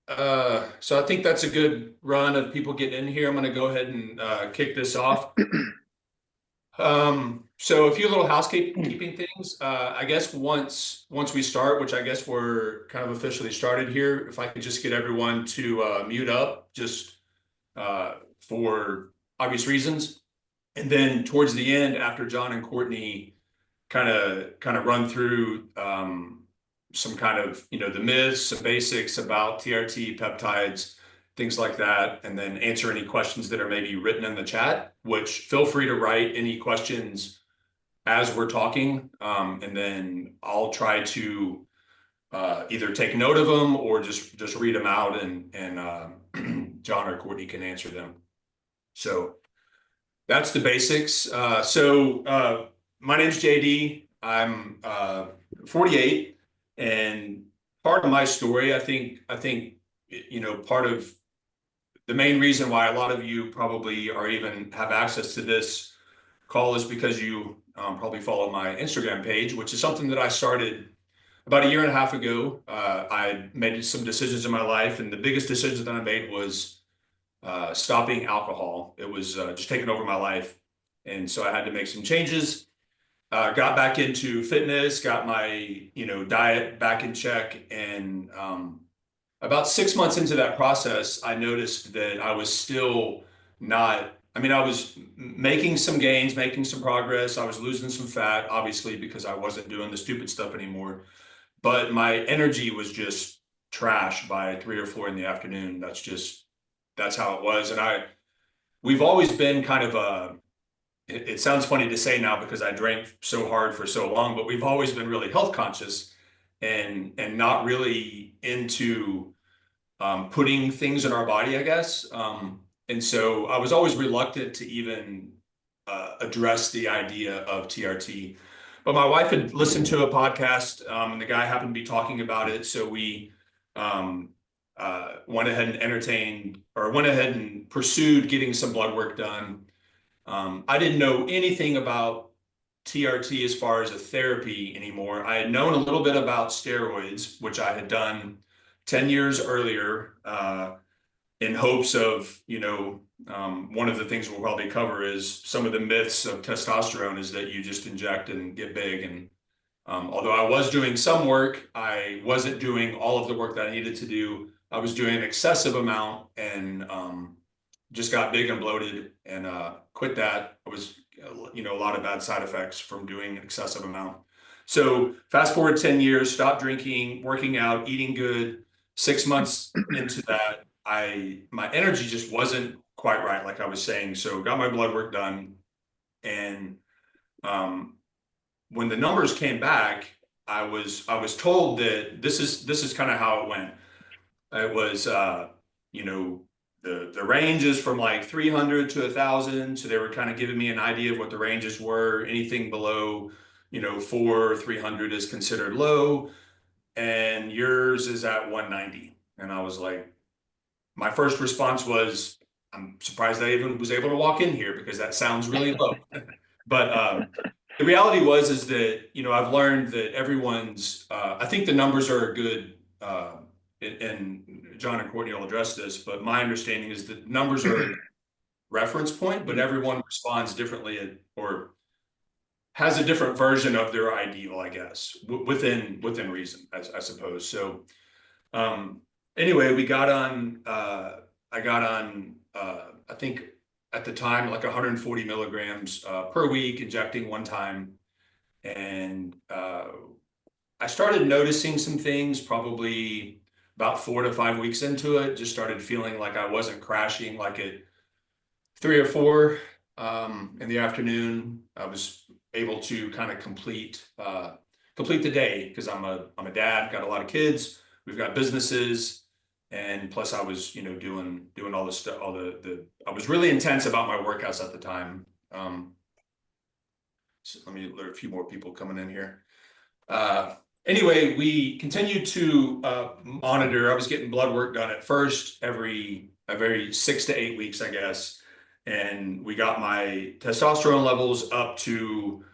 So I think that's a good run of people getting in here. I'm going to go ahead and kick this off. So a few little housekeeping things. I guess once we start, which I guess we're kind of officially started here, if I could just get everyone to mute up, just for obvious reasons, and then towards the end, after John and Courtney kind of run through some kind of the myths, some basics about TRT, peptides, things like that, and then answer any questions that are maybe written in the chat. Which feel free to write any questions as we're talking, and then I'll try to either take note of them or just read them out, and John or Courtney can answer them. So that's the basics. My name's JD. I'm 48, and part of my story, I think, part of the main reason why a lot of you probably are even have access to this call is because you probably follow my Instagram page, which is something that I started about a year and a half ago. I made some decisions in my life, and the biggest decision that I made was stopping alcohol. It was just taking over my life. And so I had to make some changes. Got back into fitness, got my diet back in check, and about 6 months into that process, I noticed that I was still not. I mean, I was making some gains, making some progress. I was losing some fat, obviously, because I wasn't doing the stupid stuff anymore. But my energy was just trash by 3 or 4 in the afternoon. That's how it was. And we've always been kind of it sounds funny to say now because I drank so hard for so long, but we've always been really health conscious and not really into putting things in our body, I guess. And so I was always reluctant to even address the idea of TRT. But my wife had listened to a podcast, and the guy happened to be talking about it. So we went ahead and pursued getting some blood work done. I didn't know anything about TRT as far as a therapy anymore. I had known a little bit about steroids, which I had done 10 years earlier, in hopes of, one of the things we'll probably cover is some of the myths of testosterone is that you just inject and get big. And although I was doing some work, I wasn't doing all of the work that I needed to do. I was doing an excessive amount and just got big and bloated and quit that. It was, a lot of bad side effects from doing an excessive amount. So fast forward 10 years, stopped drinking, working out, eating good. 6 months into that, my energy just wasn't quite right, like I was saying. So got my blood work done, and when the numbers came back, I was told that this is kind of how it went. It was the ranges from like 300 to 1,000. So they were kind of giving me an idea of what the ranges were. Anything below 300 is considered low, and yours is at 190. And I was like, my first response was, I'm surprised I even was able to walk in here because that sounds really low. But the reality is that I've learned that everyone's. I think the numbers are a good. And John and Courtney will address this, but my understanding is that numbers are a reference point, but everyone responds differently or has a different version of their ideal, I guess, within reason, I suppose. So anyway, we got on. I got on. I think at the time like 140 milligrams per week, injecting one time, and I started noticing some things probably about 4 to 5 weeks into it. Just started feeling like I wasn't crashing like at 3 or 4 in the afternoon. I was able to kind of complete the day because I'm a dad, got a lot of kids, we've got businesses, and plus I was doing all the stuff, I was really intense about my workouts at the time. So let a few more people coming in here. Anyway, we continued to monitor. I was getting blood work done at first every 6 to 8 weeks, I guess. And we got my testosterone levels up to,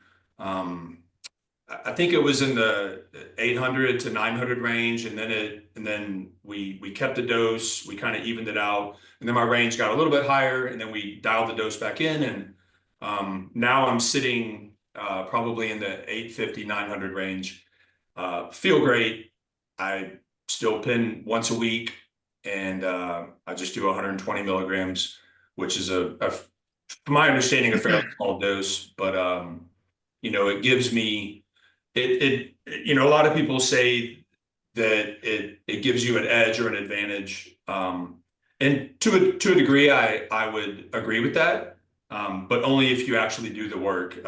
I think it was in the 800 to 900 range, and then we kept the dose. We kind of evened it out, and then my range got a little bit higher, and then we dialed the dose back in, and now I'm sitting probably in the 850, 900 range. Feel great. I still pin once a week, and I just do 120 milligrams, which is from my understanding, a fairly small dose, but it gives me a lot of people say that it gives you an edge or an advantage. And to a degree, I would agree with that. But only if you actually do the work.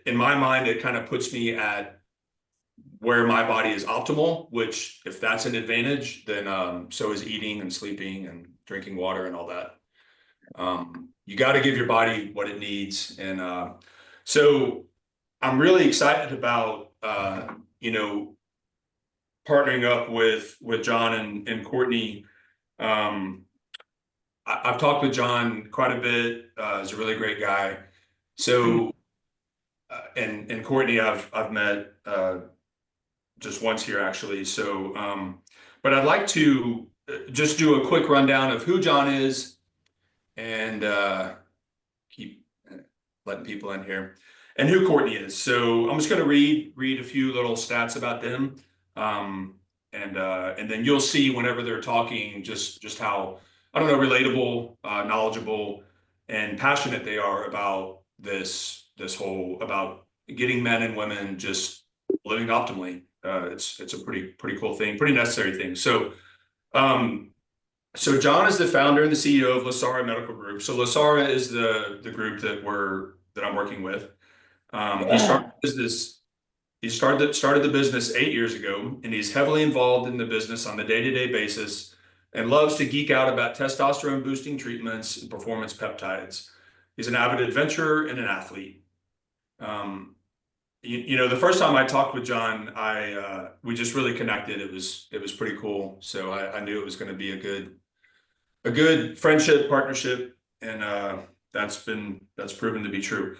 In my mind, it kind of puts me at where my body is optimal, which if that's an advantage, then so is eating and sleeping and drinking water and all that. You got to give your body what it needs. And so I'm really excited about, partnering up with John and Courtney. I've talked with John quite a bit. He's a really great guy. So, and Courtney, I've met just once here actually. So, but I'd like to just do a quick rundown of who John is and keep letting people in here and who Courtney is. So I'm just going to read a few little stats about them, and then you'll see whenever they're talking just how I don't know relatable, knowledgeable, and passionate they are about this whole about getting men and women just living optimally. It's a pretty cool thing, pretty necessary thing. So. So John is the founder and the CEO of Lasara Medical Group. So Lasara is the group that I'm working with. He started the business. He started the business 8 years ago, and he's heavily involved in the business on a day-to-day basis, and loves to geek out about testosterone boosting treatments and performance peptides. He's an avid adventurer and an athlete. The first time I talked with John, we just really connected. It was pretty cool. So I knew it was going to be a good friendship, partnership, and that's proven to be true.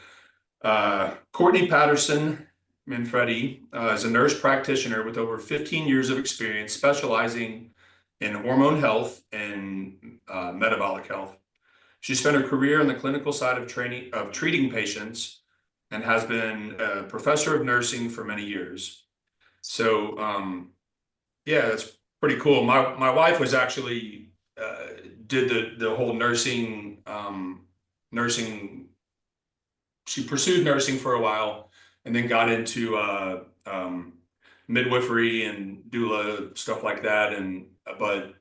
Courtney Patterson Manfredi is a nurse practitioner with over 15 years of experience specializing in hormone health and metabolic health. She spent her career in the clinical side of treating patients and has been a professor of nursing for many years. So yeah, that's pretty cool. My wife was actually did the whole nursing. She pursued nursing for a while, and then got into midwifery and doula stuff like that. But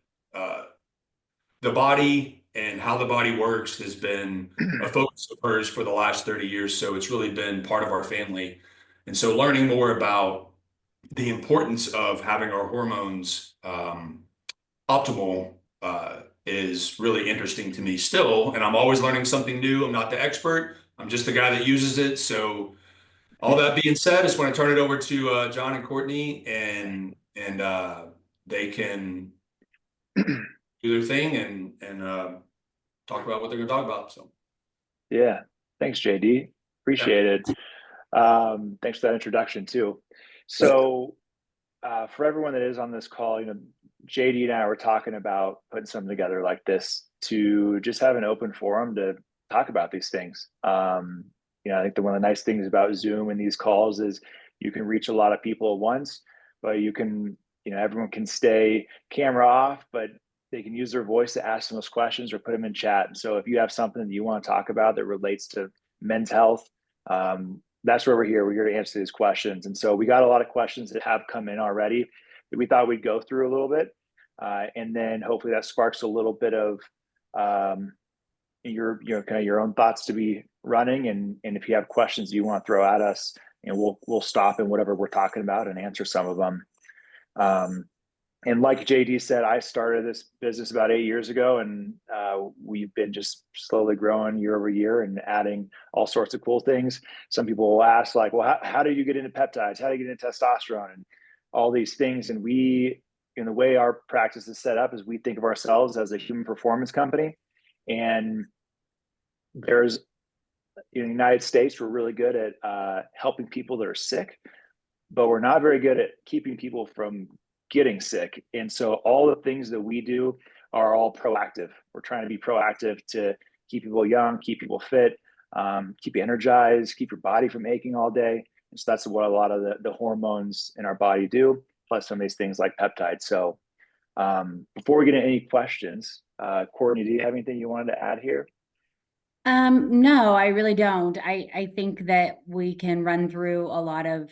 the body and how the body works has been a focus of hers for the last 30 years. So it's really been part of our family. And so learning more about the importance of having our hormones optimal is really interesting to me still. And I'm always learning something new. I'm not the expert. I'm just the guy that uses it. So all that being said, I just want to turn it over to John and Courtney, and they can do their thing and talk about what they're going to talk about. So Yeah, thanks, JD. Appreciate it. Thanks for that introduction too. So for everyone that is on this call, JD and I were talking about putting something together like this to just have an open forum to talk about these things. I think one of the nice things about Zoom and these calls is you can reach a lot of people at once, but everyone can stay camera off, but they can use their voice to ask those questions or put them in chat. And so if you have something that you want to talk about that relates to men's health, that's where we're here. We're here to answer these questions. And so we got a lot of questions that have come in already that we thought we'd go through a little bit. And then hopefully that sparks a little bit of your own thoughts to be running. And if you have questions you want to throw at us, we'll stop in whatever we're talking about and answer some of them. And like JD said, I started this business about 8 years ago, and we've been just slowly growing year over year and adding all sorts of cool things. Some people will ask, like, well, how do you get into peptides? How do you get into testosterone and all these things? And the way our practice is set up is we think of ourselves as a human performance company. And in the United States, we're really good at helping people that are sick. but we're not very good at keeping people from getting sick. And so all the things that we do are all proactive. We're trying to be proactive to keep people young, keep people fit, keep you energized, keep your body from aching all day. And so that's what a lot of the hormones in our body do, plus some of these things like peptides. So before we get into any questions, Courtney, do you have anything you wanted to add here? No, I really don't. I think that we can run through a lot of,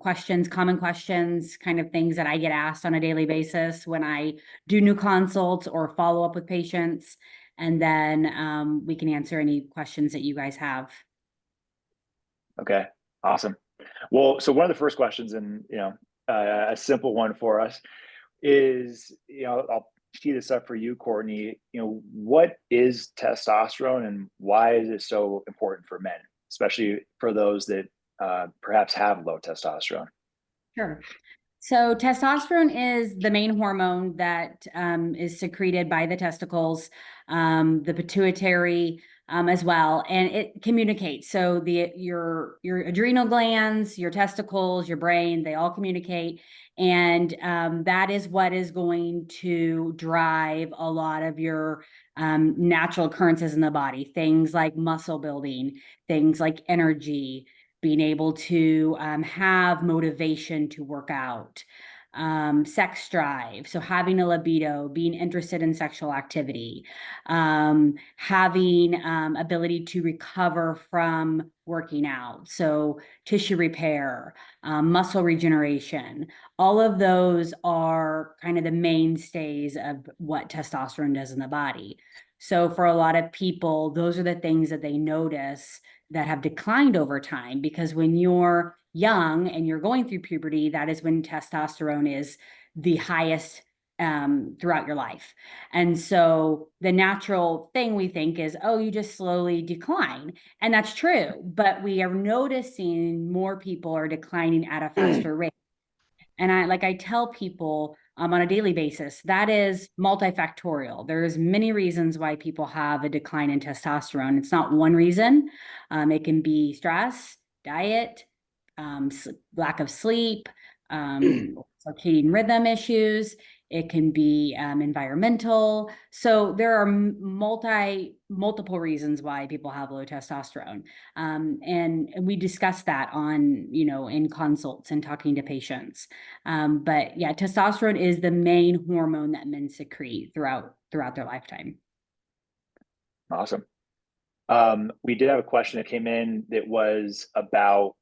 questions, common questions, kind of things that I get asked on a daily basis when I do new consults or follow up with patients. And then we can answer any questions that you guys have. Okay, awesome. Well, so one of the first questions, and a simple one for us is, I'll tee this up for you, Courtney. What is testosterone, and why is it so important for men, especially for those that perhaps have low testosterone? Sure. So testosterone is the main hormone that is secreted by the testicles, the pituitary as well, and it communicates. So your adrenal glands, your testicles, your brain, they all communicate, and that is what is going to drive a lot of your natural occurrences in the body. Things like muscle building, things like energy, being able to have motivation to work out, sex drive, so having a libido, being interested in sexual activity, having ability to recover from working out, so tissue repair, muscle regeneration. All of those are kind of the mainstays of what testosterone does in the body. So for a lot of people, those are the things that they notice that have declined over time, because when you're young and you're going through puberty, that is when testosterone is the highest throughout your life. And so the natural thing we think is, oh, you just slowly decline. And that's true. But we are noticing more people are declining at a faster rate. And I tell people on a daily basis, that is multifactorial. There's many reasons why people have a decline in testosterone. It's not one reason. It can be stress, diet, lack of sleep, circadian rhythm issues. It can be environmental. So there are multiple reasons why people have low testosterone. And we discuss that on, in consults and talking to patients. But yeah, testosterone is the main hormone that men secrete throughout their lifetime. Awesome. We did have a question that came in that was about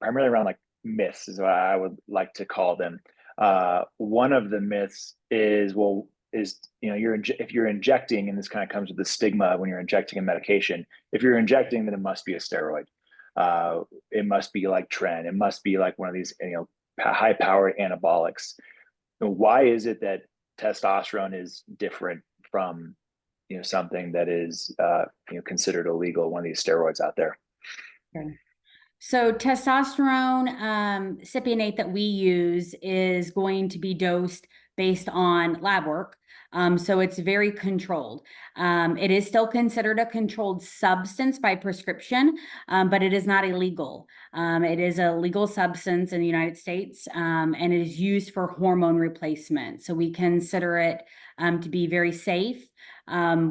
primarily around like myths, is what I would like to call them. One of the myths is, if you're injecting, and this kind of comes with the stigma when you're injecting a medication, if you're injecting, then it must be a steroid. It must be like Tren. It must be like one of these, high powered anabolics. Why is it that testosterone is different from, something that is, considered illegal, one of these steroids out there? Okay. So testosterone cypionate that we use is going to be dosed based on lab work. So it's very controlled. It is still considered a controlled substance by prescription, but it is not illegal. It is a legal substance in the United States, and it is used for hormone replacement. So we consider it to be very safe.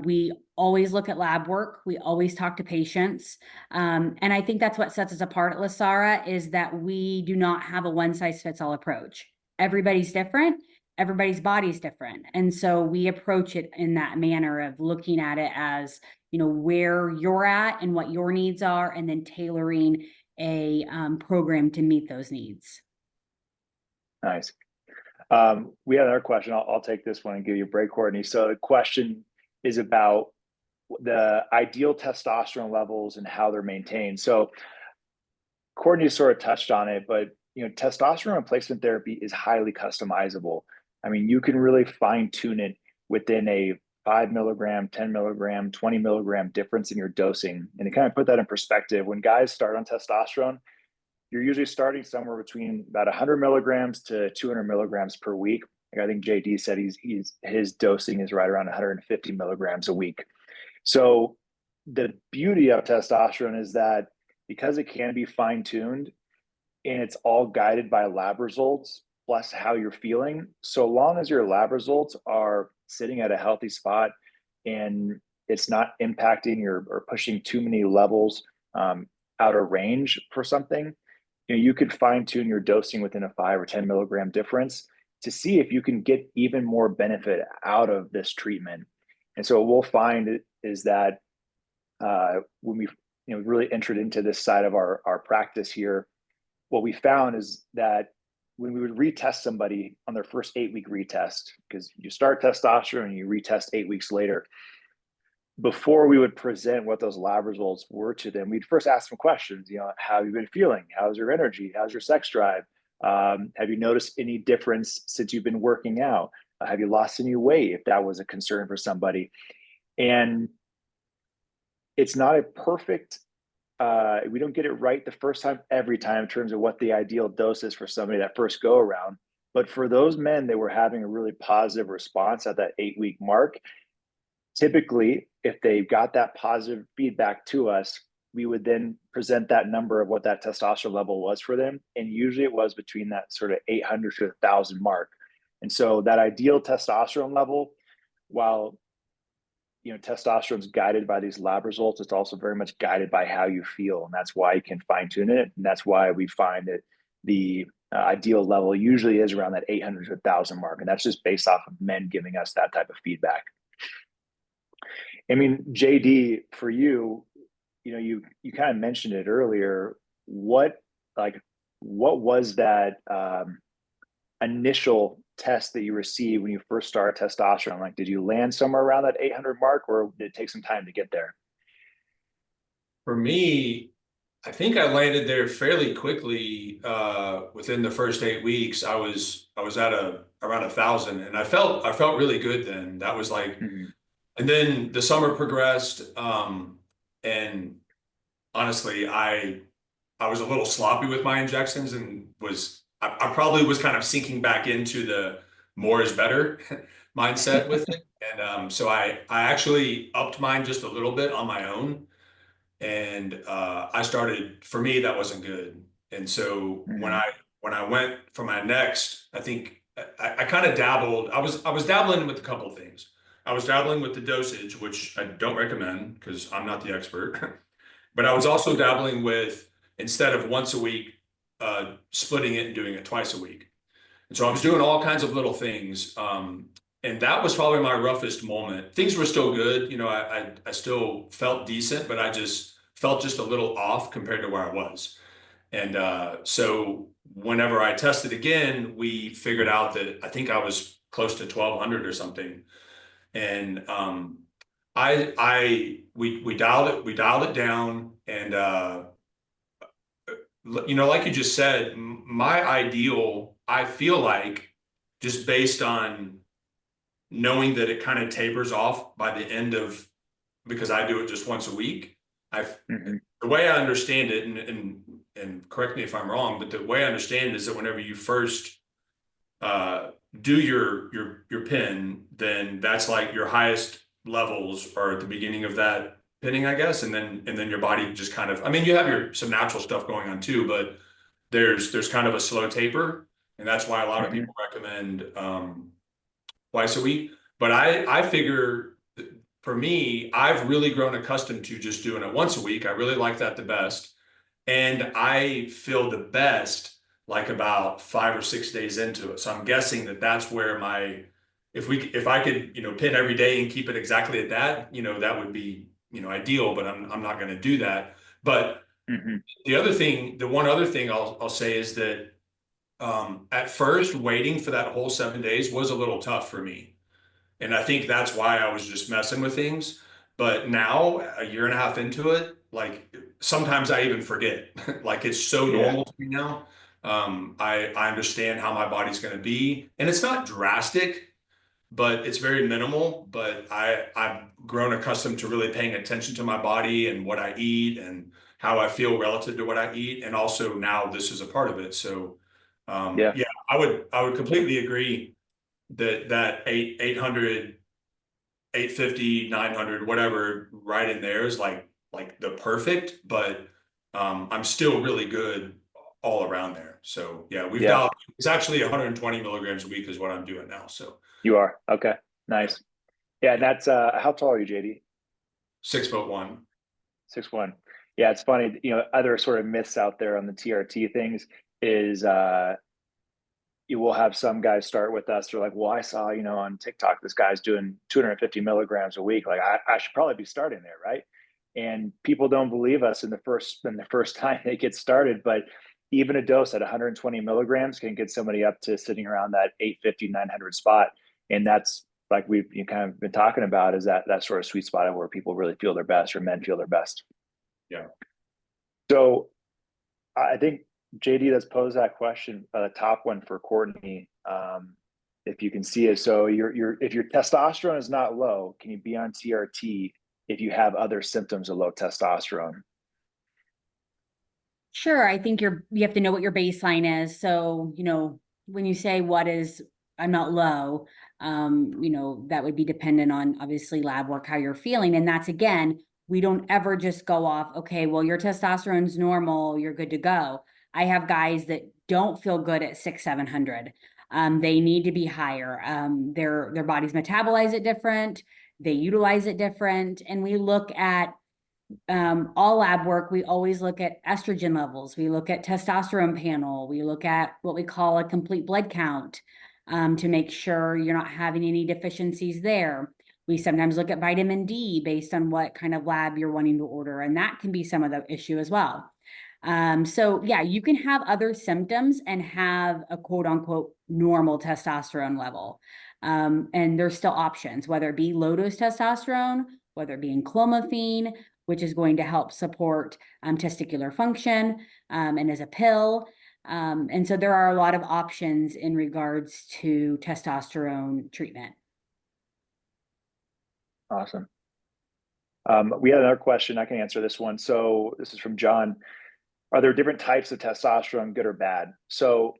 We always look at lab work. We always talk to patients. And I think that's what sets us apart at LaSara, is that we do not have a one size fits all approach. Everybody's different. Everybody's body's different. And so we approach it in that manner of looking at it as, where you're at and what your needs are, and then tailoring a program to meet those needs. Nice. We have another question. I'll take this one and give you a break, Courtney. So the question is about the ideal testosterone levels and how they're maintained. So Courtney sort of touched on it, but testosterone replacement therapy is highly customizable. I mean, you can really fine tune it within a 5 milligram, 10 milligram, 20 milligram difference in your dosing. And to kind of put that in perspective, when guys start on testosterone, you're usually starting somewhere between about 100 milligrams to 200 milligrams per week. Like I think JD said his dosing is right around 150 milligrams a week. So the beauty of testosterone is that because it can be fine-tuned, and it's all guided by lab results plus how you're feeling. So long as your lab results are sitting at a healthy spot and it's not impacting or pushing too many levels out of range for something, you could fine tune your dosing within a 5 or 10 milligram difference to see if you can get even more benefit out of this treatment. And so what we'll find is that when we really entered into this side of our practice here, what we found is that when we would retest somebody on their first 8-week retest, because you start testosterone and you retest 8 weeks later, before we would present what those lab results were to them, we'd first ask them questions. How have you been feeling? How's your energy? How's your sex drive? Have you noticed any difference since you've been working out? Have you lost any weight, if that was a concern for somebody? And it's not a perfect, we don't get it right the first time every time in terms of what the ideal dose is for somebody that first go around. But for those men that were having a really positive response at that 8-week mark, typically, if they got that positive feedback to us, we would then present that number of what that testosterone level was for them. And usually it was between that sort of 800 to 1,000 mark. And so that ideal testosterone level, while testosterone is guided by these lab results, it's also very much guided by how you feel. And that's why you can fine tune it. And that's why we find that the ideal level usually is around that 800 to 1,000 mark. And that's just based off of men giving us that type of feedback. I mean, JD, for you, you kind of mentioned it earlier. What was that initial test that you received when you first started testosterone? Like, did you land somewhere around that 800 mark, or did it take some time to get there? For me, I think I landed there fairly quickly. Within the first 8 weeks, I was at around 1,000, and I felt really good then. That was like. Mm-hmm. And then the summer progressed, and honestly, I was a little sloppy with my injections, and I probably was kind of sinking back into the more is better mindset with it. And so I actually upped mine just a little bit on my own, and I started. For me, that wasn't good. And so Mm-hmm. when I went for my next, I think I kind of dabbled. I was dabbling with a couple of things. I was dabbling with the dosage, which I don't recommend because I'm not the expert. But I was also dabbling with, instead of once a week, splitting it and doing it twice a week. And so I was doing all kinds of little things. And that was probably my roughest moment. Things were still good. I still felt decent, but I just felt just a little off compared to where I was. And so whenever I tested again, we figured out that I think I was close to 1,200 or something. And we dialed it down, and like you just said, my ideal, I feel like, just based on knowing that it kind of tapers off by the end of, because I do it just once a week. Mm-hmm. The way I understand it, and correct me if I'm wrong, but the way I understand it is that whenever you first do your pin, then that's like your highest levels are at the beginning of that pinning, I guess, and then your body just kind of, I mean, you have some natural stuff going on too, but there's kind of a slow taper, and that's why a lot of Mm-hmm. people recommend twice a week. But I figure, for me, I've really grown accustomed to just doing it once a week. I really like that the best. And I feel the best like about 5 or 6 days into it. So I'm guessing that that's where if I could, pin every day and keep it exactly at that, that would be, ideal, but I'm not going to do that. But Mm-hmm. the one other thing I'll say is that at first waiting for that whole 7 days was a little tough for me. And I think that's why I was just messing with things. But now, a year and a half into it, like sometimes I even forget. Like it's so Yeah. normal to me now. I understand how my body's going to be, and it's not drastic, but it's very minimal. But I've grown accustomed to really paying attention to my body and what I eat and how I feel relative to what I eat, and also now this is a part of it. So, Yeah. yeah, I would completely agree that 800, 850, 900, whatever, right in there is like the perfect, but I'm still really good all around there. So yeah, we've Yeah. it's actually 120 milligrams a week is what I'm doing now. So You are. Okay. Nice. Yeah. That's, how tall are you, JD? 6'1". 6'1". Yeah. It's funny, other sort of myths out there on the TRT things is, you will have some guys start with us. They're like, well, I saw, on TikTok, this guy's doing 250 milligrams a week. Like I should probably be starting there. Right. And people don't believe us in the first time they get started, but even a dose at 120 milligrams can get somebody up to sitting around that 850, 900 spot. And that's like we've kind of been talking about, is that sort of sweet spot of where people really feel their best, or men feel their best. Yeah. So I think JD, let's pose that question, the top one for Courtney, if you can see it. So if your testosterone is not low, can you be on TRT if you have other symptoms of low testosterone? Sure. I think you have to know what your baseline is. So, when you say I'm not low, that would be dependent on obviously lab work, how you're feeling. And that's, again, we don't ever just go off, okay, well, your testosterone's normal, you're good to go. I have guys that don't feel good at 600-700. They need to be higher. Their bodies metabolize it different. They utilize it different. And we look at all lab work. We always look at estrogen levels. We look at testosterone panel. We look at what we call a complete blood count to make sure you're not having any deficiencies there. We sometimes look at vitamin D based on what kind of lab you're wanting to order, and that can be some of the issue as well. So yeah, you can have other symptoms and have a quote unquote normal testosterone level. And there's still options, whether it be low dose testosterone, whether it be in clomiphene, which is going to help support testicular function, and as a pill. And so there are a lot of options in regards to testosterone treatment. Awesome. We had another question. I can answer this one. So this is from John. Are there different types of testosterone, good or bad? So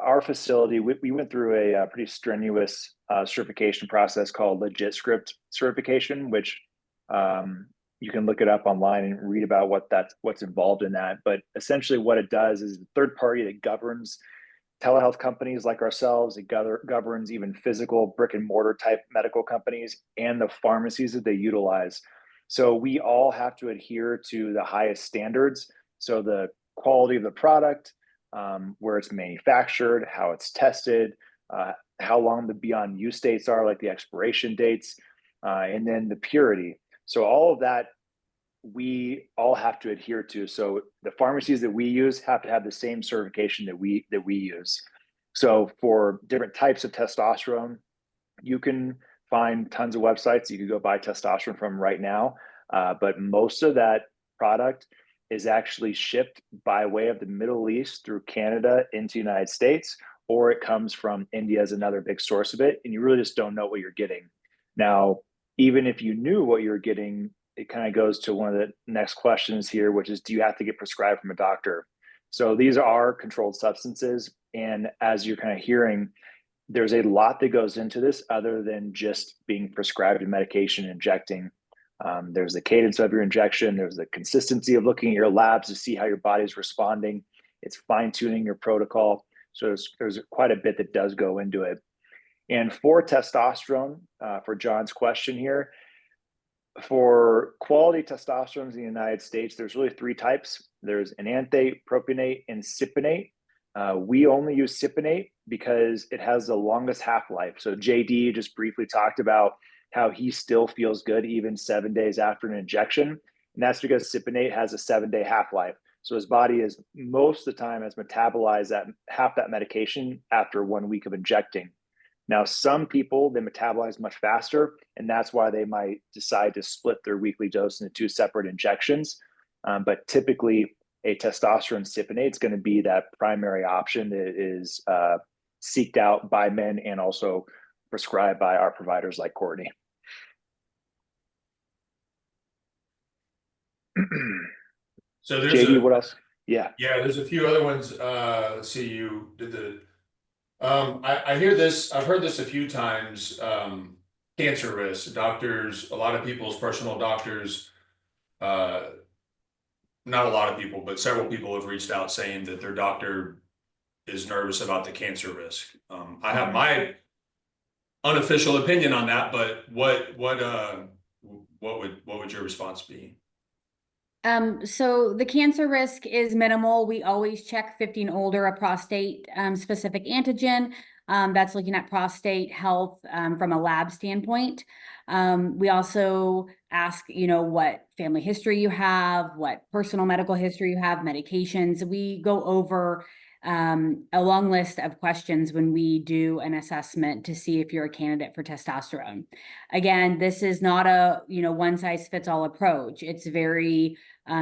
our facility, we went through a pretty strenuous certification process called Legit Script certification, which you can look it up online and read about what's involved in that. But essentially what it does is the third party that governs telehealth companies like ourselves. It governs even physical brick and mortar type medical companies and the pharmacies that they utilize. So we all have to adhere to the highest standards. So the quality of the product, where it's manufactured, how it's tested, how long the beyond use dates are, like the expiration dates, and then the purity. So all of that we all have to adhere to. So the pharmacies that we use have to have the same certification that we use. So for different types of testosterone, you can find tons of websites you can go buy testosterone from right now. But most of that product is actually shipped by way of the Middle East through Canada into the United States, or it comes from India as another big source of it. And you really just don't know what you're getting. Now, even if you knew what you're getting, it kind of goes to one of the next questions here, which is, do you have to get prescribed from a doctor? So these are controlled substances. And as you're kind of hearing, there's a lot that goes into this other than just being prescribed a medication and injecting. There's the cadence of your injection. There's the consistency of looking at your labs to see how your body's responding. It's fine tuning your protocol. So there's quite a bit that does go into it. And for testosterone, for John's question here, for quality testosterone in the United States, there's really three types. There's enanthate, propionate, and cypionate. We only use cypionate because it has the longest half-life. So JD just briefly talked about how he still feels good even 7 days after an injection. And that's because cypionate has a 7-day half-life. So his body is most of the time has metabolized half that medication after 1 week of injecting. Now, some people, they metabolize much faster, and that's why they might decide to split their weekly dose into 2 separate injections. But typically, a testosterone cypionate is going to be that primary option that is seeked out by men and also prescribed by our providers like Courtney. So there's JD, what else? Yeah, there's a few other ones. Let's see, you did the. I hear this. I've heard this a few times. Cancer risk. Doctors, a lot of people's personal doctors, not a lot of people, but several people have reached out saying that their doctor is nervous about the cancer risk. I have my unofficial opinion on that, but what would your response be? So the cancer risk is minimal. We always check 50 and older, a prostate specific antigen. That's looking at prostate health from a lab standpoint. We also ask, what family history you have, what personal medical history you have, medications. We go over a long list of questions when we do an assessment to see if you're a candidate for testosterone. Again, this is not a, one size fits all approach. It's very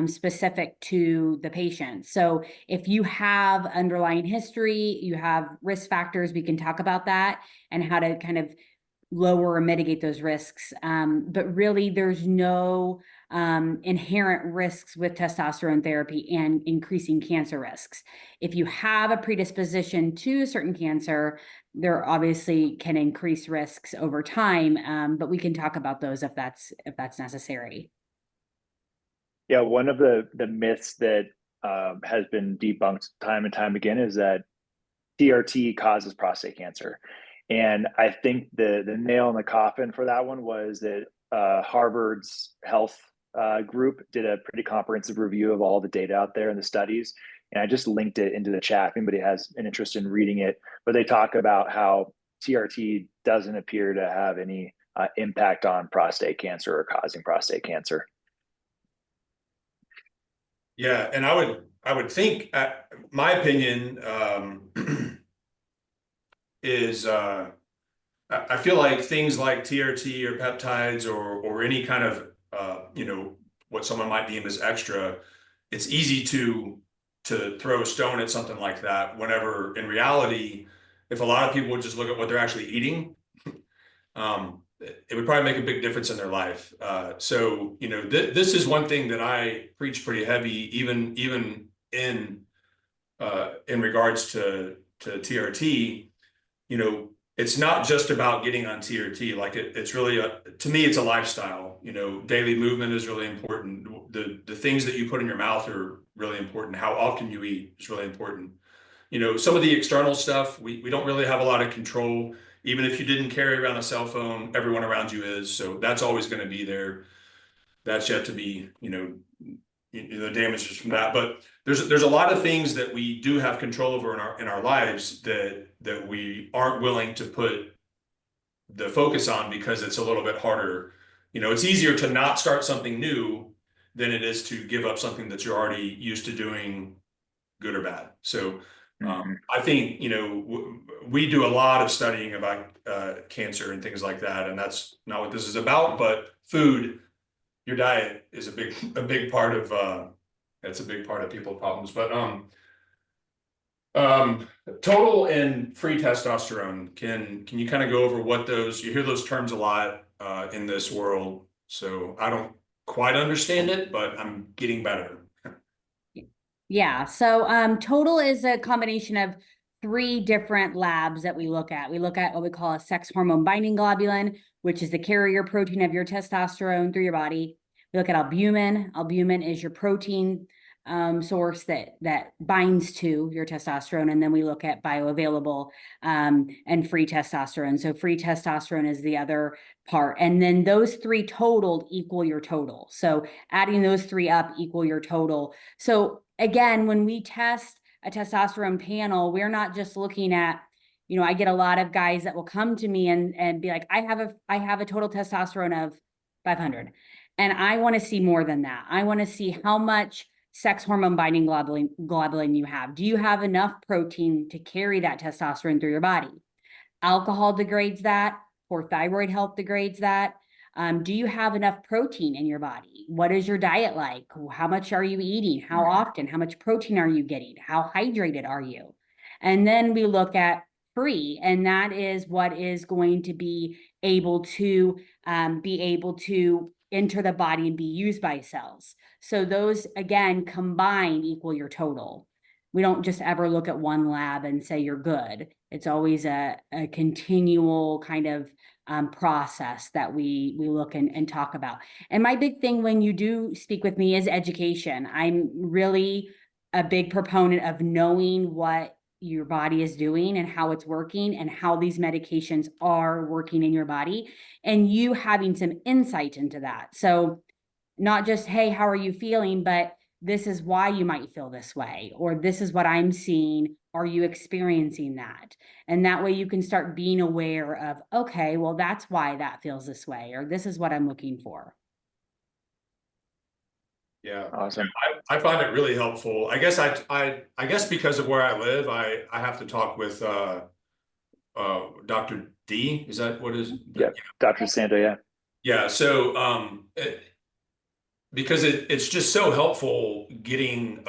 specific to the patient. So if you have underlying history, you have risk factors, we can talk about that and how to kind of lower or mitigate those risks. But really, there's no inherent risks with testosterone therapy and increasing cancer risks. If you have a predisposition to a certain cancer, there obviously can increase risks over time, but we can talk about those if that's necessary. Yeah, one of the myths that has been debunked time and time again is that TRT causes prostate cancer. And I think the nail in the coffin for that one was that Harvard's health group did a pretty comprehensive review of all the data out there and the studies. And I just linked it into the chat if anybody has an interest in reading it. But they talk about how TRT doesn't appear to have any impact on prostate cancer or causing prostate cancer. Yeah, and I would think, my opinion is I feel like things like TRT or peptides or any kind of what someone might deem as extra, it's easy to throw a stone at something like that. Whenever in reality, if a lot of people would just look at what they're actually eating, it would probably make a big difference in their life. So this is one thing that I preach pretty heavy, even in regards to TRT. It's not just about getting on TRT. Like it's really to me, it's a lifestyle. Daily movement is really important. The things that you put in your mouth are really important. How often you eat is really important. Some of the external stuff, we don't really have a lot of control. Even if you didn't carry around a cell phone, everyone around you is. So that's always going to be there. That's yet to be, the damages from that. But there's a lot of things that we do have control over in our lives that we aren't willing to put the focus on because it's a little bit harder. It's easier to not start something new than it is to give up something that you're already used to doing, good or bad. So I think, we do a lot of studying about cancer and things like that, and that's not what this is about. But food, your diet is a big part of that's a big part of people's problems. But total and free testosterone, can you kind of go over what those, you hear those terms a lot in this world, so I don't quite understand it, but I'm getting better. Yeah, so total is a combination of 3 different labs that we look at. We look at what we call a sex hormone binding globulin, which is the carrier protein of your testosterone through your body. We look at albumin. Albumin is your protein source that binds to your testosterone. And then we look at bioavailable and free testosterone. So free testosterone is the other part. And then those 3 totaled equal your total. So adding those 3 up equal your total. So again, when we test a testosterone panel, we're not just looking at, I get a lot of guys that will come to me and be like, I have a total testosterone of 500. And I want to see more than that. I want to see how much sex hormone binding globulin you have. Do you have enough protein to carry that testosterone through your body? Alcohol degrades that. Poor thyroid health degrades that. Do you have enough protein in your body? What is your diet like? How much are you eating? How often? How much protein are you getting? How hydrated are you? And then we look at free, and that is what is going to be able to enter the body and be used by cells. So those, again, combined equal your total. We don't just ever look at one lab and say you're good. It's always a continual kind of process that we look and talk about. And my big thing when you do speak with me is education. I'm really a big proponent of knowing what your body is doing and how it's working and how these medications are working in your body, and you having some insight into that. So not just, hey, how are you feeling, but this is why you might feel this way, or this is what I'm seeing. Are you experiencing that? And that way you can start being aware of, okay, well, that's why that feels this way, or this is what I'm looking for. Yeah. Awesome. I find it really helpful. I guess I guess because of where I live, I have to talk with Dr. D. Is that what is? Yeah, Dr. Sando, yeah. Yeah. So because it's just so helpful getting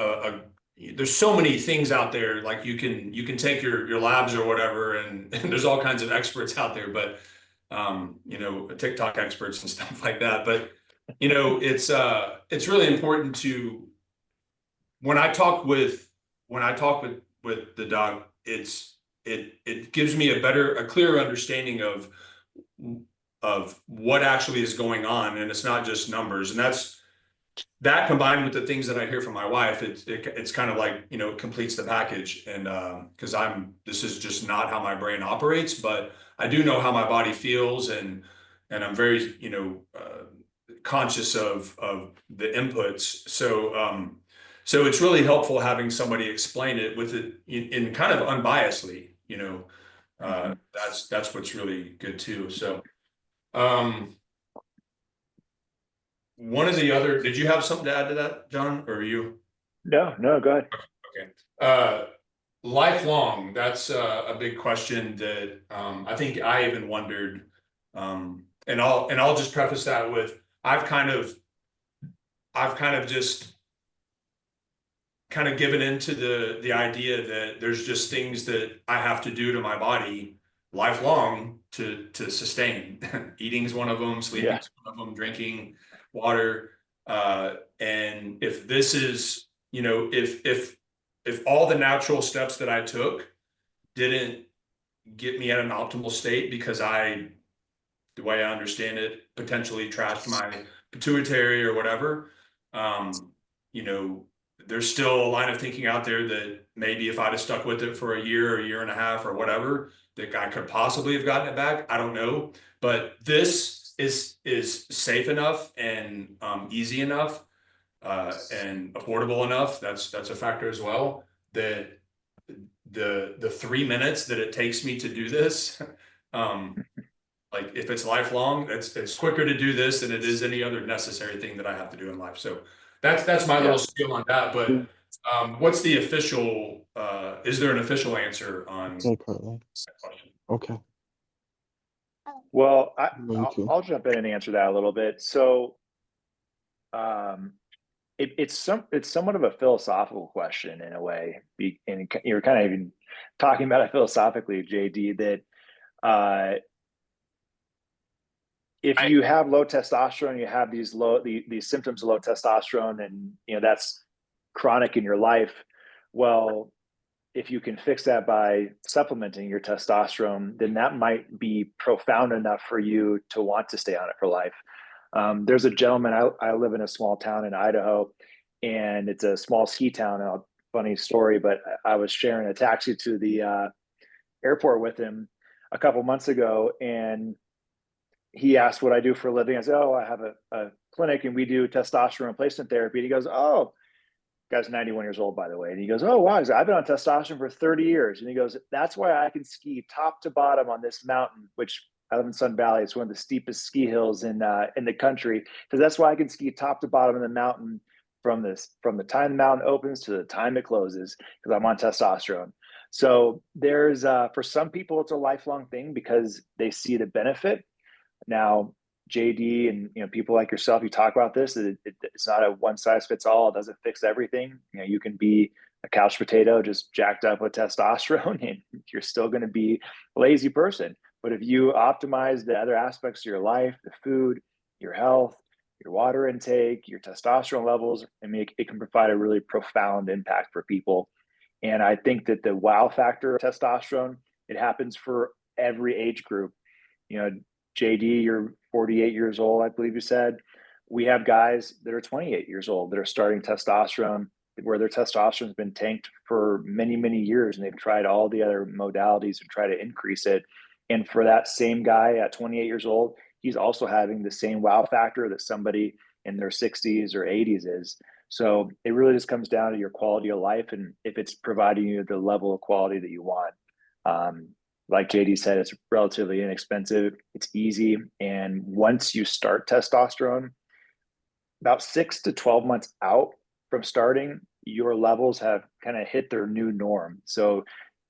there's so many things out there, like you can take your labs or whatever, and there's all kinds of experts out there, but you know, TikTok experts and stuff like that. But you know, it's really important to when I talk with the doc, it gives me a clearer understanding of what actually is going on, and it's not just numbers. And that combined with the things that I hear from my wife, it's kind of like, you know, it completes the package. And because this is just not how my brain operates, but I do know how my body feels, and I'm very, you know, conscious of the inputs. So it's really helpful having somebody explain it with it in kind of unbiasedly, you know. That's what's really good too. So one of the other, did you have something to add to that, John, or you? No, go ahead. Okay. Lifelong, that's a big question that I think I even wondered. And I'll just preface that with I've kind of just kind of given into the idea that there's just things that I have to do to my body lifelong to sustain. Eating is one of them, sleeping is one of them, drinking water. And if this is, you know, if all the natural steps that I took didn't get me at an optimal state because the way I understand it, potentially trashed my pituitary or whatever, you know, there's still a line of thinking out there that maybe if I'd have stuck with it for a year and a half or whatever, that I could possibly have gotten it back. I don't know, but this is safe enough and easy enough and affordable enough. That's a factor as well. That the 3 minutes that it takes me to do this, like if it's lifelong, it's quicker to do this than it is any other necessary thing that I have to do in life. So that's my little spiel on that. But what's the official? Is there an official answer on that question? Okay. Well, Thank you. I'll jump in and answer that a little bit. So, it's somewhat of a philosophical question in a way, and you're kind of even talking about it philosophically, JD. That if you have low testosterone, you have these symptoms of low testosterone, and you know that's chronic in your life. Well, if you can fix that by supplementing your testosterone, then that might be profound enough for you to want to stay on it for life. There's a gentleman, I live in a small town in Idaho, and it's a small ski town. Funny story, but I was sharing a taxi to the airport with him a couple months ago, and he asked what I do for a living. I said, oh, I have a clinic and we do testosterone replacement therapy. And he goes, oh, guy's 91 years old, by the way. And he goes, oh, wow, I've been on testosterone for 30 years. And he goes, that's why I can ski top to bottom on this mountain, which I live in Sun Valley. It's one of the steepest ski hills in the country. Because that's why I can ski top to bottom in the mountain from the time the mountain opens to the time it closes, because I'm on testosterone. So there's, for some people, it's a lifelong thing because they see the benefit. Now, JD and people like yourself, you talk about this. It's not a one size fits all. It doesn't fix everything. You can be a couch potato just jacked up with testosterone, and you're still going to be a lazy person. But if you optimize the other aspects of your life, the food, your health, your water intake, your testosterone levels, I mean, it can provide a really profound impact for people. And I think that the wow factor of testosterone, it happens for every age group. JD, you're 48 years old, I believe you said. We have guys that are 28 years old that are starting testosterone, where their testosterone's been tanked for many, many years, and they've tried all the other modalities to try to increase it. And for that same guy at 28 years old, he's also having the same wow factor that somebody in their 60s or 80s is. So it really just comes down to your quality of life and if it's providing you the level of quality that you want. Like JD said, it's relatively inexpensive, it's easy. And once you start testosterone, about 6 to 12 months out from starting, your levels have kind of hit their new norm. So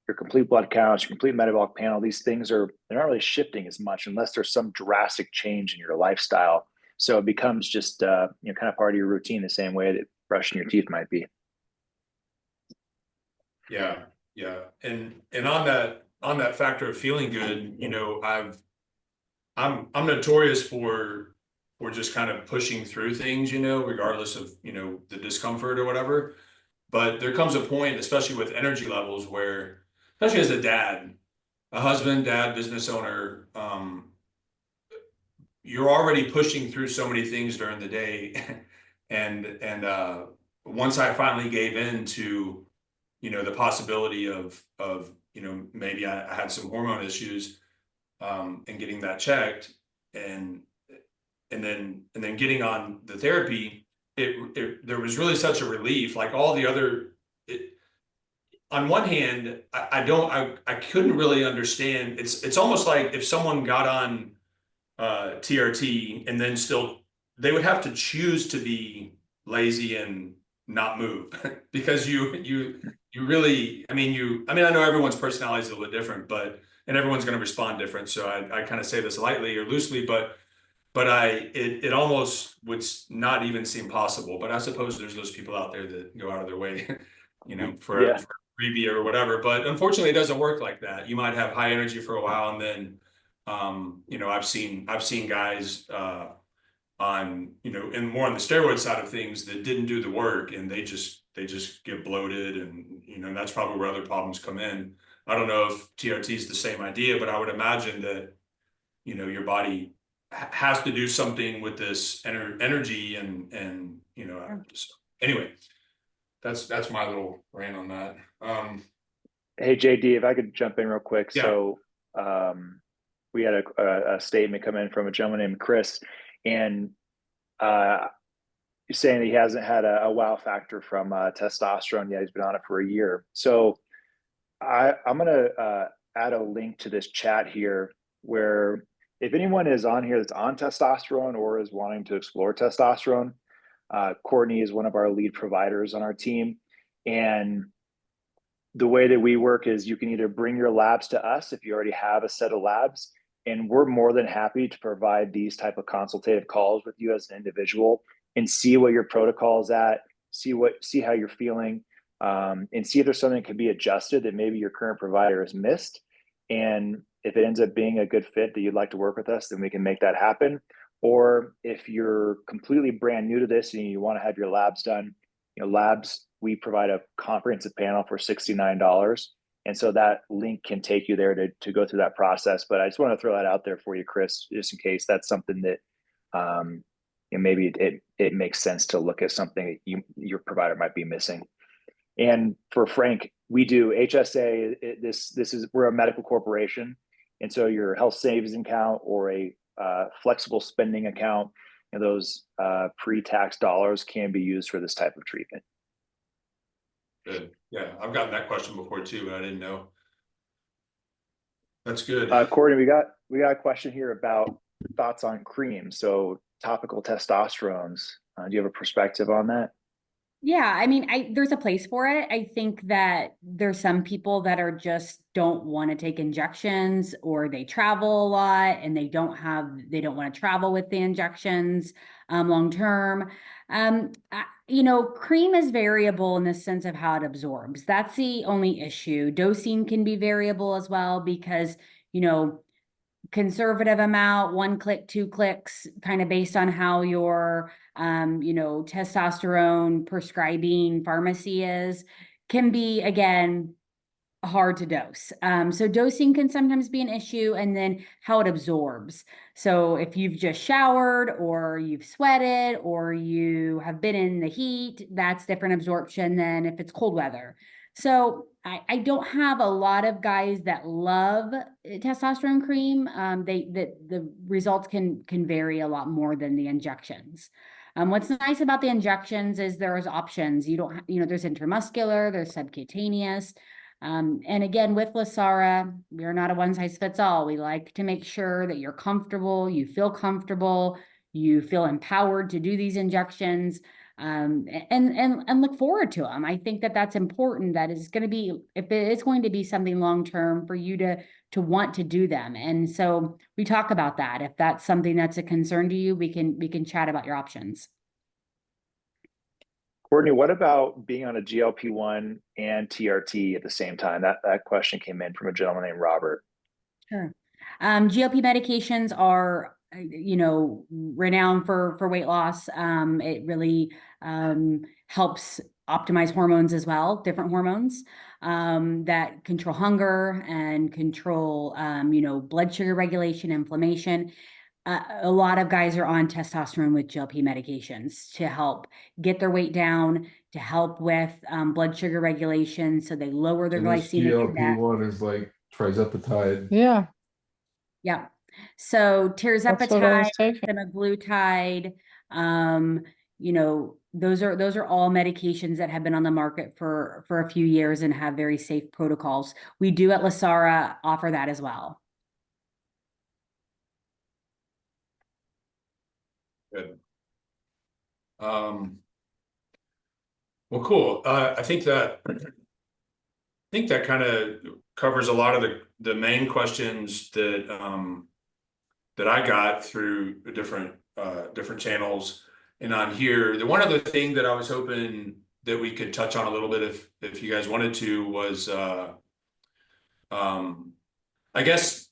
your complete blood counts, your complete metabolic panel, these things they're not really shifting as much unless there's some drastic change in your lifestyle. So it becomes just kind of part of your routine, the same way that brushing your teeth might be. Yeah, yeah. And on that factor of feeling good, you know, I'm notorious for just kind of pushing through things, you know, regardless of, you know, the discomfort or whatever. But there comes a point, especially with energy levels, where, especially as a dad, a husband, dad, business owner, you're already pushing through so many things during the day. and once I finally gave in to, you know, the possibility of, you know, maybe I had some hormone issues, and getting that checked, and then getting on the therapy, there was really such a relief. Like all the other, on one hand, I couldn't really understand. It's almost like if someone got on TRT and then still, they would have to choose to be lazy and not move because you really, I mean, I know everyone's personality is a little bit different, and everyone's going to respond different. So I kind of say this lightly or loosely, but it almost would not even seem possible. But I suppose there's those people out there that go out of their way, you know, for a freebie or whatever. But unfortunately, it doesn't work like that. You might have high energy for a while, and then, you know, I've seen guys on, you know, and more on the steroid side of things that didn't do the work, and they just get bloated, and you know, that's probably where other problems come in. I don't know if TRT is the same idea, but I would imagine that, you know, your body has to do something with this energy, and you know, anyway, that's my little rant on that. Hey JD, if I could jump in real quick. Yeah. So we had a statement come in from a gentleman named Chris, and he's saying that he hasn't had a wow factor from testosterone yet. He's been on it for a year. So I'm gonna add a link to this chat here, where if anyone is on here that's on testosterone or is wanting to explore testosterone, Courtney is one of our lead providers on our team. And the way that we work is you can either bring your labs to us if you already have a set of labs, and we're more than happy to provide these type of consultative calls with you as an individual and see what your protocol is at, see how you're feeling, and see if there's something that can be adjusted that maybe your current provider has missed. And if it ends up being a good fit that you'd like to work with us, then we can make that happen. Or if you're completely brand new to this and you want to have your labs done, you know, labs, we provide a comprehensive panel for $69. And so that link can take you there to go through that process. But I just want to throw that out there for you, Chris, just in case that's something that maybe it makes sense to look at something that your provider might be missing. And for Frank, we do HSA. We're a medical corporation, and so your health savings account or a flexible spending account, and those pre-tax dollars can be used for this type of treatment. Good. Yeah, I've gotten that question before too, but I didn't know. That's good. Courtney, we got a question here about thoughts on cream. So topical testosterones. Do you have a perspective on that? Yeah, I mean, there's a place for it. I think that there's some people that are just don't want to take injections, or they travel a lot and they don't want to travel with the injections long term. You know, cream is variable in the sense of how it absorbs. That's the only issue. Dosing can be variable as well because, you know, conservative amount, 1 click, 2 clicks, kind of based on how your, you know, testosterone prescribing pharmacy is, can be, again, hard to dose. So dosing can sometimes be an issue, and then how it absorbs. So if you've just showered or you've sweated or you have been in the heat, that's different absorption than if it's cold weather. So I don't have a lot of guys that love testosterone cream. The results can vary a lot more than the injections. What's nice about the injections is there's options. You don't, there's intramuscular, there's subcutaneous. And again, with Lasara, we are not a one size fits all. We like to make sure that you're comfortable, you feel empowered to do these injections, and look forward to them. I think that that's important. That is going to be, if it is going to be something long term, for you to want to do them. And so we talk about that. If that's something that's a concern to you, we can chat about your options. Courtney, what about being on a GLP-1 and TRT at the same time? That question came in from a gentleman named Robert. Sure. GLP medications are, renowned for weight loss. It really helps optimize hormones as well, different hormones that control hunger and control, blood sugar regulation, inflammation. A lot of guys are on testosterone with GLP medications to help get their weight down, to help with blood sugar regulation, so they lower their So this glycemic index. GLP-1 is like trizepatide. Yeah, Yeah. So that's what I tirzepatide, was taking. semaglutide, those are all medications that have been on the market for a few years and have very safe protocols. We do at Lasara offer that as well. Good. Well, cool. I think that kind of covers a lot of the main questions that that I got through the different channels and on here. The one other thing that I was hoping that we could touch on a little bit, if you guys wanted to, was I guess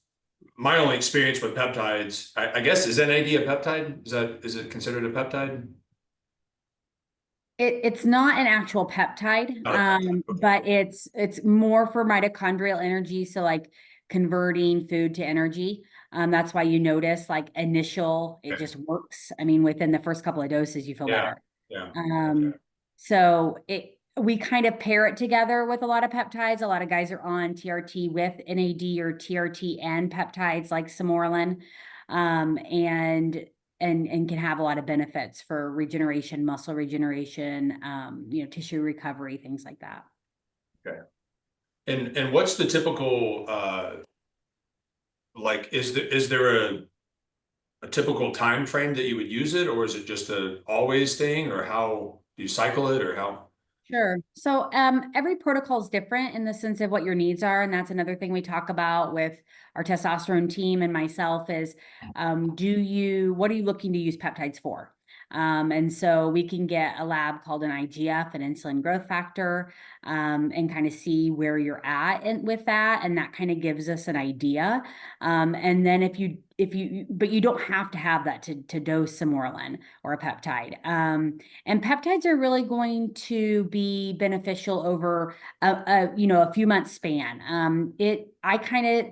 my only experience with peptides, I guess, is NAD a peptide? Is it considered a peptide? It's not an actual peptide, Not a peptide, okay. but it's more for mitochondrial energy. So like converting food to energy. That's why you notice like initial, it Okay. just works. I mean, within the first couple of doses, you feel better. Yeah. Okay. So we kind of pair it together with a lot of peptides. A lot of guys are on TRT with NAD or TRT and peptides like Samorelin, and can have a lot of benefits for regeneration, muscle regeneration, tissue recovery, things like that. Okay. And what's the typical like, is there a typical time frame that you would use it, or is it just a always thing, or how do you cycle it, or how? Sure. So every protocol is different in the sense of what your needs are. And that's another thing we talk about with our testosterone team and myself is, what are you looking to use peptides for? And so we can get a lab called an IGF, an insulin growth factor, and kind of see where you're at with that. And that kind of gives us an idea. And then but you don't have to have that to dose Samorelin or a peptide. And peptides are really going to be beneficial over a few months span. I kind of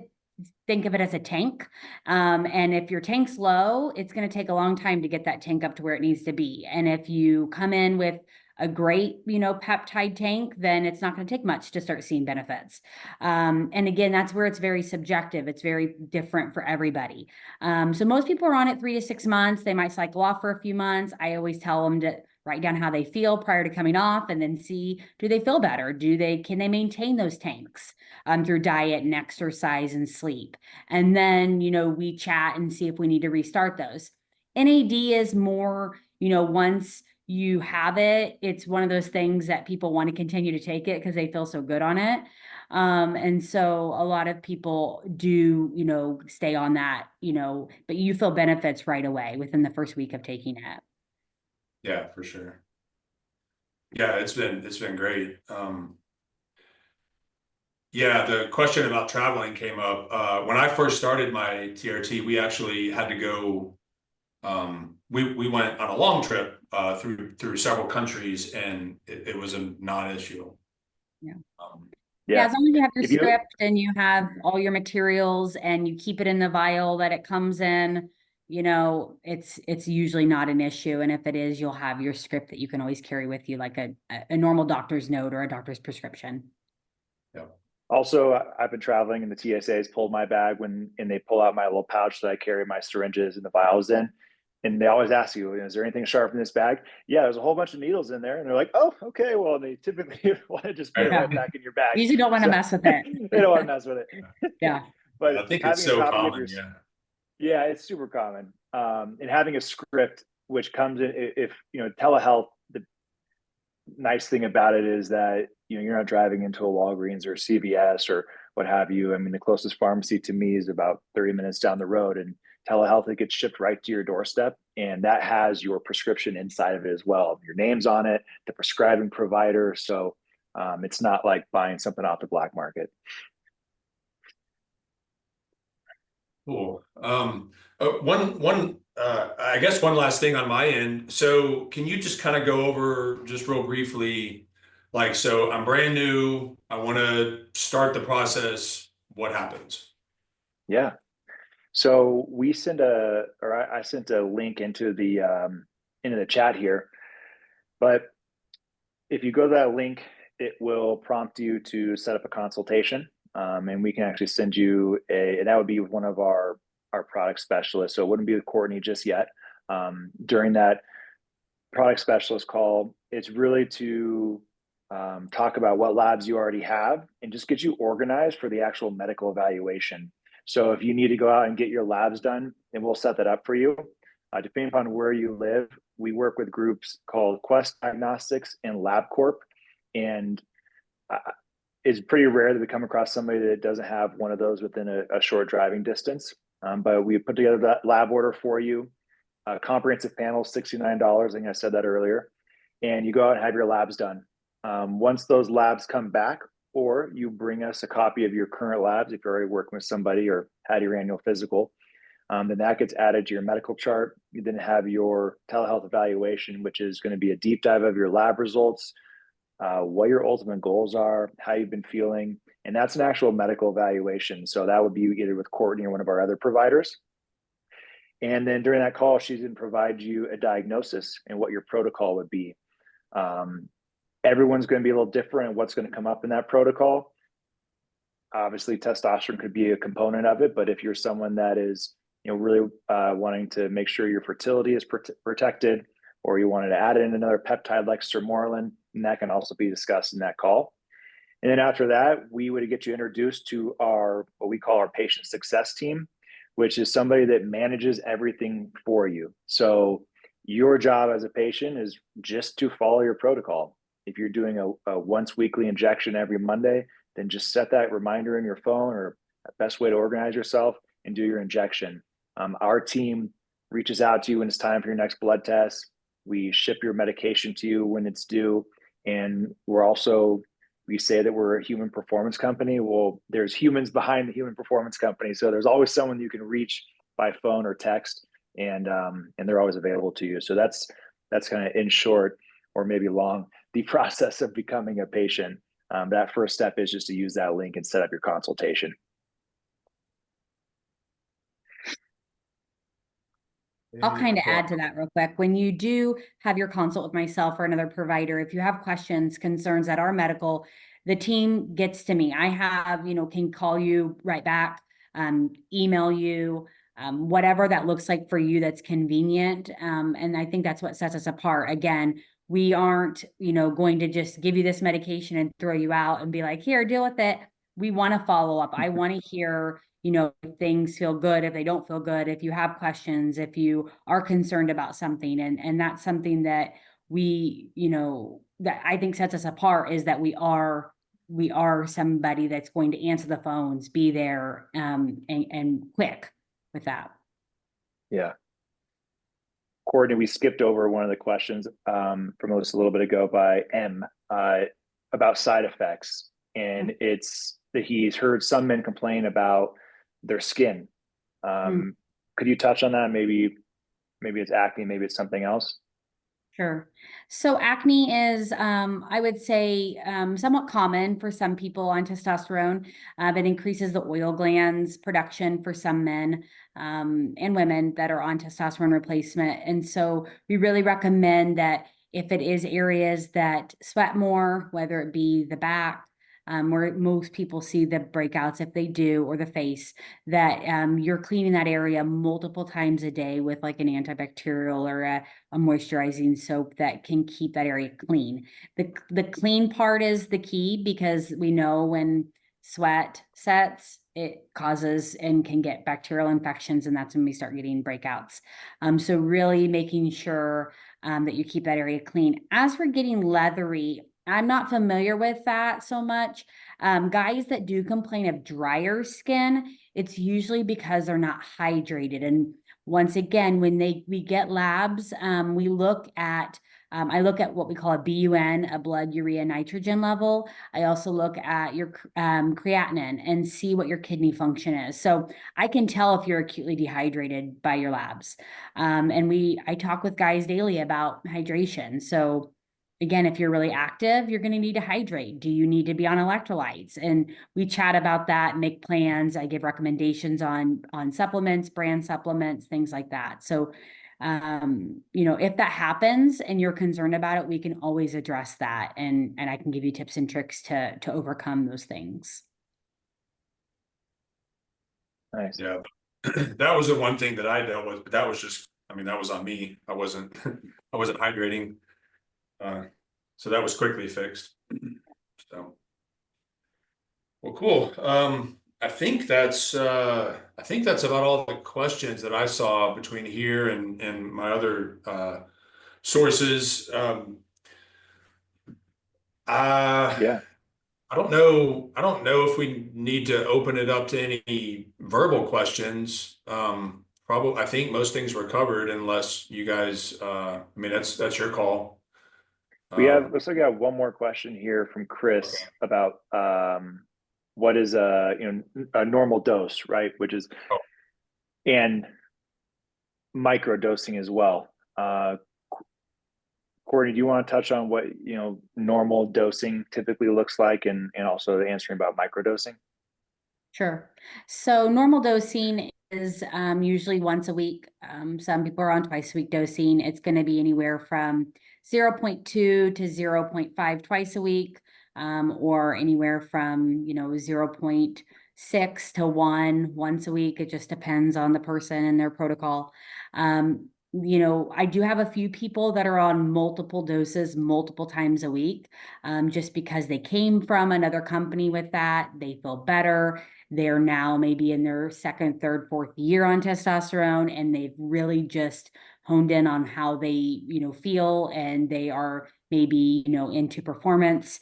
think of it as a tank. And if your tank's low, it's going to take a long time to get that tank up to where it needs to be. And if you come in with a great, peptide tank, then it's not going to take much to start seeing benefits. And again, that's where it's very subjective. It's very different for everybody. So most people are on it 3 to 6 months. They might cycle off for a few months. I always tell them to write down how they feel prior to coming off, and then see, do they feel better? Can they maintain those tanks through diet and exercise and sleep? And then, we chat and see if we need to restart those. NAD is more, once you have it, it's one of those things that people want to continue to take it because they feel so good on it. And so a lot of people do, stay on that, but you feel benefits right away within the first week of taking it. Yeah, for sure. Yeah, it's been great. Yeah, the question about traveling came up. When I first started my TRT, we actually had to go, we went on a long trip through several countries, and it was a non-issue. Yeah. Yeah, as long as you have your If you, script and you have all your materials and you keep it in the vial that it comes in, it's usually not an issue. And if it is, you'll have your script that you can always carry with you, like a normal doctor's note or a doctor's prescription. Yeah. Also, I've been traveling and the TSAs pulled my bag and they pull out my little pouch that I carry my syringes and the vials in. And they always ask you, is there anything sharp in this bag? Yeah, there's a whole bunch of needles in there. And they're like, oh, okay. Well, they typically want to just put it right back in your bag. You usually don't want to mess with it. They don't want to mess with it. Yeah. But I think it's having a so copy of common. your, Yeah. yeah, it's super common. And having a script, which comes in, if, telehealth, the nice thing about it is that, you're not driving into a Walgreens or CVS or what have you. I mean, the closest pharmacy to me is about 30 minutes down the road, and telehealth, it gets shipped right to your doorstep. And that has your prescription inside of it as well. Your name's on it, the prescribing provider. So it's not like buying something off the black market. Cool. I guess one last thing on my end. So can you just kind of go over just real briefly, like, so I'm brand new, I want to start the process. What happens? Yeah. So I sent a link into the chat here, but if you go to that link, it will prompt you to set up a consultation. And we can actually send you that would be with one of our product specialists. So it wouldn't be with Courtney just yet. During that product specialist call, it's really to talk about what labs you already have and just get you organized for the actual medical evaluation. So if you need to go out and get your labs done, then we'll set that up for you. Depending upon where you live, we work with groups called Quest Diagnostics and LabCorp. And it's pretty rare that we come across somebody that doesn't have one of those within a short driving distance. But we put together that lab order for you. Comprehensive panel, $69. I think I said that earlier. And you go out and have your labs done. Once those labs come back, or you bring us a copy of your current labs, if you're already working with somebody or had your annual physical, then that gets added to your medical chart. You then have your telehealth evaluation, which is going to be a deep dive of your lab results, what your ultimate goals are, how you've been feeling. And that's an actual medical evaluation. So that would be either with Courtney or one of our other providers. And then during that call, she's going to provide you a diagnosis and what your protocol would be. Everyone's going to be a little different in what's going to come up in that protocol. Obviously, testosterone could be a component of it, but if you're someone that is, really wanting to make sure your fertility is protected, or you wanted to add in another peptide like sermorelin, and that can also be discussed in that call. And then after that, we would get you introduced to what we call our patient success team, which is somebody that manages everything for you. So your job as a patient is just to follow your protocol. If you're doing a once weekly injection every Monday, then just set that reminder in your phone, or the best way to organize yourself and do your injection. Our team reaches out to you when it's time for your next blood test. We ship your medication to you when it's due. And we say that we're a human performance company. Well, there's humans behind the human performance company. So there's always someone you can reach by phone or text, and they're always available to you. So that's kind of in short, or maybe long, the process of becoming a patient. That first step is just to use that link and set up your consultation. I'll kind of add to that real quick. When you do have your consult with myself or another provider, if you have questions, concerns that are medical, the team gets to me. I have, can call you right back, email you, whatever that looks like for you that's convenient. And I think that's what sets us apart. Again, we aren't, going to just give you this medication and throw you out and be like, here, deal with it. We want to follow up. I want to hear, if things feel good, if they don't feel good, if you have questions, if you are concerned about something. And that's something that we, that I think sets us apart, is that we are somebody that's going to answer the phones, be there, and quick with that. Yeah. Courtney, we skipped over one of the questions from us a little bit ago by M about side effects. And it's that he's heard some men complain about their skin. Could you touch on that? Maybe it's acne, maybe it's something else. Sure. So acne is, I would say, somewhat common for some people on testosterone. It increases the oil glands production for some men and women that are on testosterone replacement. And so we really recommend that if it is areas that sweat more, whether it be the back, where most people see the breakouts, if they do, or the face, that you're cleaning that area multiple times a day with like an antibacterial or a moisturizing soap that can keep that area clean. The clean part is the key, because we know when sweat sets, it causes and can get bacterial infections, and that's when we start getting breakouts. So really making sure that you keep that area clean. As for getting leathery, I'm not familiar with that so much. Guys that do complain of drier skin, it's usually because they're not hydrated. And once again, when we get labs, we look at, I look at what we call a BUN, a blood urea nitrogen level. I also look at your creatinine and see what your kidney function is. So I can tell if you're acutely dehydrated by your labs. And I talk with guys daily about hydration. So again, if you're really active, you're going to need to hydrate. Do you need to be on electrolytes? And we chat about that, make plans. I give recommendations on supplements, brand supplements, things like that. So, if that happens and you're concerned about it, we can always address that. And I can give you tips and tricks to overcome those things. Nice. Yeah, that was the one thing that I dealt with, but that was just, I mean, that was on me. I wasn't hydrating. So that was quickly fixed. So, well, cool. I think that's about all the questions that I saw between here and my other sources. Yeah. I don't know if we need to open it up to any verbal questions. Probably, I think most things were covered, unless you guys, I mean, that's your call. Looks like we have one more question here from Chris Okay. about what is a normal dose, right? Which is and micro dosing as well. Courtney, do you want to touch on what normal dosing typically looks like, and also answering about micro dosing? Sure. So normal dosing is usually once a week. Some people are on twice a week dosing. It's going to be anywhere from 0.2 to 0.5 twice a week, or anywhere from 0.6 to 1 once a week. It just depends on the person and their protocol. I do have a few people that are on multiple doses multiple times a week, just because they came from another company with that. They feel better. They're now maybe in their second, third, fourth year on testosterone, and they've really just honed in on how they, feel, and they are maybe, into performance.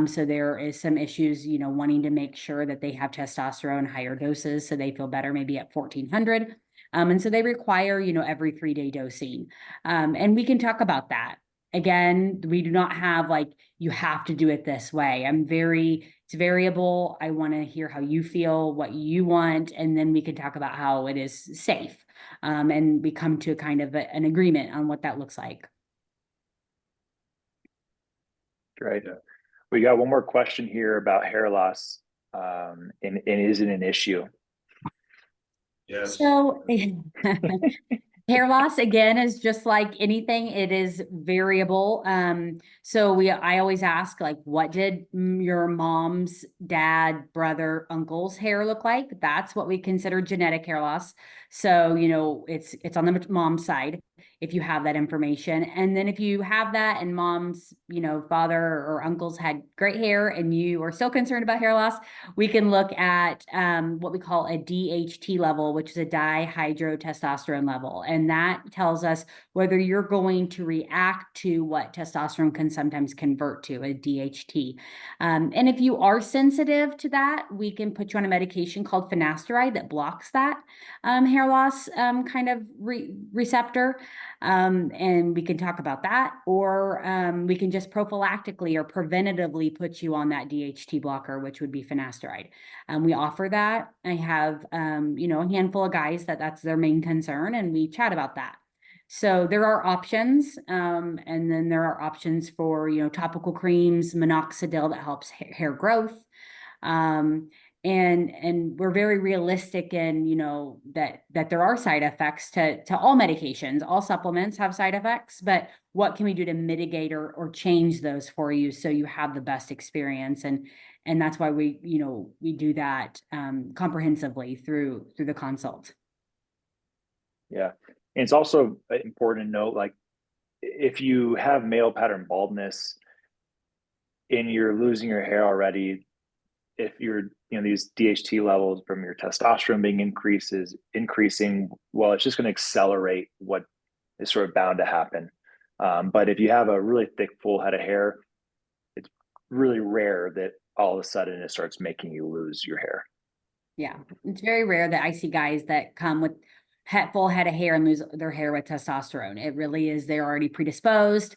So there is some issues, wanting to make sure that they have testosterone higher doses so they feel better, maybe at 1400. And so they require, every 3-day dosing. And we can talk about that. Again, we do not have like, you have to do it this way. It's variable. I want to hear how you feel, what you want, and then we can talk about how it is safe. And we come to kind of an agreement on what that looks like. Great. We got one more question here about hair loss, and is it an issue? Yes. So hair loss, again, is just like anything. It is variable. I always ask, like, what did your mom's dad, brother, uncle's hair look like? That's what we consider genetic hair loss. So, it's on the mom's side if you have that information. And then if you have that and mom's, father or uncles had great hair and you are still concerned about hair loss, we can look at what we call a DHT level, which is a dihydrotestosterone level. And that tells us whether you're going to react to what testosterone can sometimes convert to, a DHT. And if you are sensitive to that, we can put you on a medication called finasteride that blocks that hair loss kind of receptor. And we can talk about that, or we can just prophylactically or preventatively put you on that DHT blocker, which would be finasteride. We offer that. I have, a handful of guys that's their main concern, and we chat about that. So there are options, and then there are options for, topical creams, minoxidil that helps hair growth. And we're very realistic in, that there are side effects to all medications. All supplements have side effects, but what can we do to mitigate or change those for you so you have the best experience? And that's why we do that comprehensively through the consult. Yeah. And it's also important to note, like, if you have male pattern baldness and you're losing your hair already, if you're, these DHT levels from your testosterone being increasing, well, it's just going to accelerate what is sort of bound to happen. But if you have a really thick, full head of hair, it's really rare that all of a sudden it starts making you lose your hair. Yeah, it's very rare that I see guys that come with full head of hair and lose their hair with testosterone. It really is, they're already predisposed,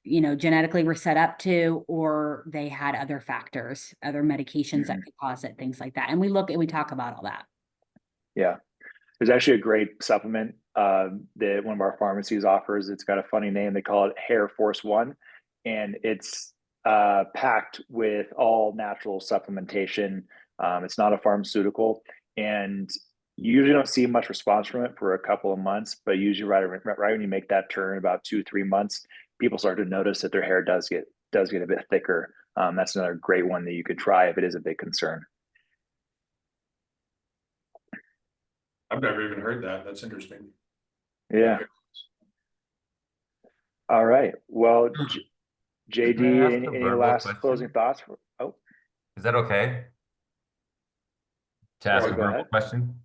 genetically were set up to, or they had other factors, other medications that could cause it, things like that. And we talk about all that. Yeah. There's actually a great supplement that one of our pharmacies offers. It's got a funny name. They call it Hair Force One, and it's packed with all natural supplementation. It's not a pharmaceutical, and you usually don't see much response from it for a couple of months, but usually right when you make that turn, about 2-3 months, people start to notice that their hair does get a bit thicker. That's another great one that you could try if it is a big concern. I've never even heard that. That's interesting. Yeah. All right. Well, JD, Can I ask a any verbal last question? closing thoughts? Oh, Is that okay? To Sure, ask a go verbal ahead. question?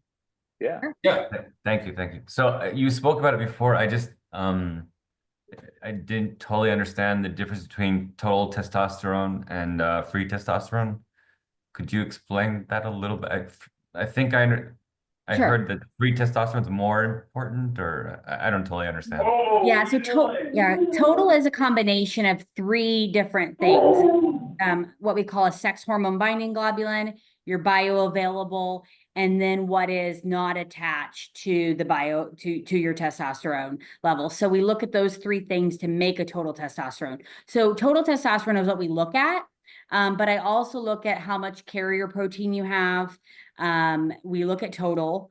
Yeah. Yeah. Thank you. So you spoke about it before. I just I didn't totally understand the difference between total testosterone and free testosterone. Could you explain that a little bit? I think I Sure. heard that free testosterone is more important, or I don't totally understand. Yeah, so total is a combination of 3 different things. What we call a sex hormone binding globulin, your bioavailable, and then what is not attached to the to your testosterone level. So we look at those 3 things to make a total testosterone. So total testosterone is what we look at. But I also look at how much carrier protein you have. We look at total,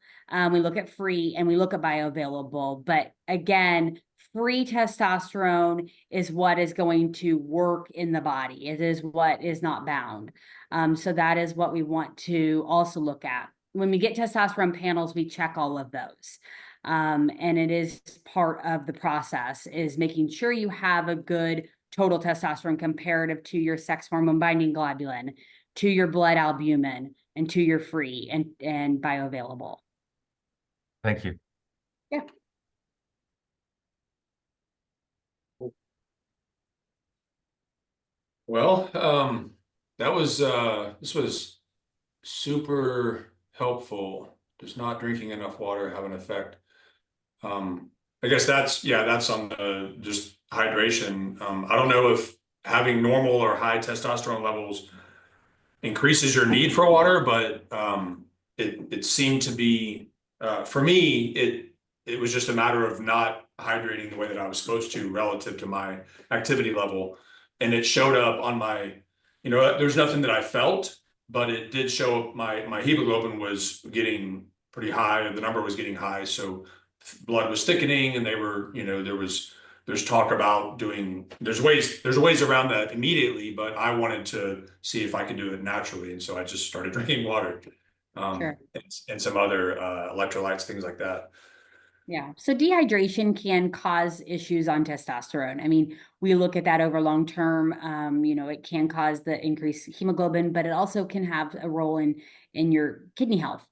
we look at free, and we look at bioavailable. But again, free testosterone is what is going to work in the body. It is what is not bound. So that is what we want to also look at. When we get testosterone panels, we check all of those. And it is part of the process, is making sure you have a good total testosterone comparative to your sex hormone binding globulin, to your blood albumin, and to your free and bioavailable. Thank you. Yeah. Well, this was super helpful. Does not drinking enough water have an effect? I guess that's on the just hydration. I don't know if having normal or high testosterone levels increases your need for water, but it seemed to be for me it was just a matter of not hydrating the way that I was supposed to relative to my activity level, and it showed up on my, there's nothing that I felt, but it did show up. My hemoglobin was getting pretty high, the number was getting high, so blood was thickening, and they were, there's talk about there's ways around that immediately, but I wanted to see if I could do it naturally. And so I just started drinking water, Sure. and some other electrolytes, things like that. Yeah. So dehydration can cause issues on testosterone. I mean, we look at that over long term. It can cause the increased hemoglobin, but it also can have a role in your kidney health.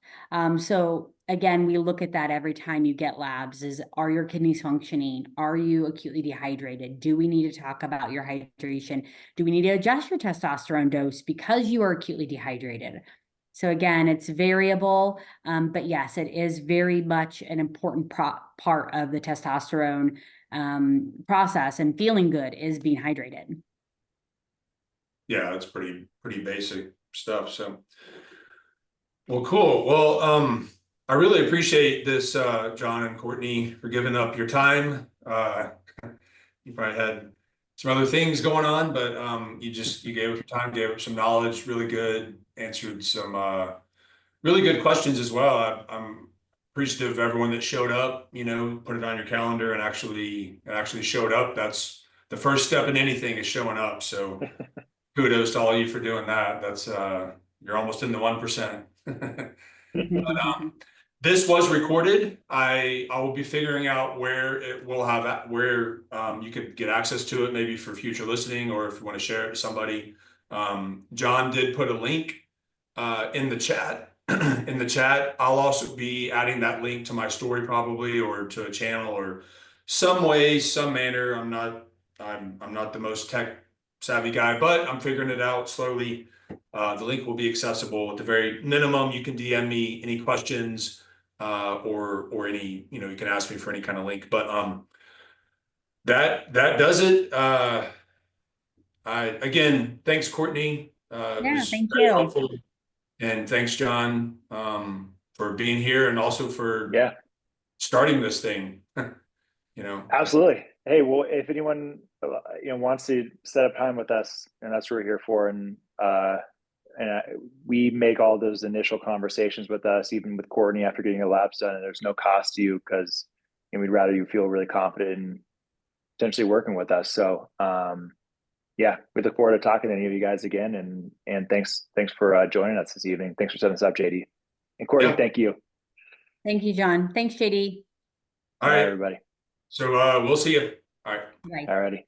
So again, we look at that every time you get labs: are your kidneys functioning? Are you acutely dehydrated? Do we need to talk about your hydration? Do we need to adjust your testosterone dose because you are acutely dehydrated? So again, it's variable, but yes, it is very much an important part of the testosterone process, and feeling good is being hydrated. Yeah, it's pretty basic stuff. So, well, cool. Well, I really appreciate this, John and Courtney, for giving up your time. You probably had some other things going on, but you gave up your time, gave up some knowledge, really good, answered some really good questions as well. I'm appreciative of everyone that showed up, put it on your calendar and actually showed up. That's the first step in anything, is showing up. So kudos to all you for doing that. That's you're almost in the 1%. This was recorded. I will be figuring out where it will have where you could get access to it, maybe for future listening, or if you want to share it with somebody. John did put a link in the chat. In the chat, I'll also be adding that link to my story, probably, or to a channel, or some way, some manner. I'm not the most tech savvy guy, but I'm figuring it out slowly. The link will be accessible. At the very minimum, you can DM me any questions, or any, you can ask me for any kind of link. But that does it. Again, thanks, Courtney. It Yeah, was thank very you. helpful. And thanks, John, for being here, and also for starting this thing. Absolutely. Hey, well, if anyone wants to set up time with us, and that's what we're here for, and we make all those initial conversations with us, even with Courtney after getting your labs done, and there's no cost to you, because we'd rather you feel really confident in potentially working with us. So yeah, we look forward to talking to any of you guys again, and thanks for joining us this evening. Thanks for setting us up, JD. And Courtney, thank you. Thank you, John. Thanks, JD. All right, everybody. so we'll see you. All right. Bye. All righty.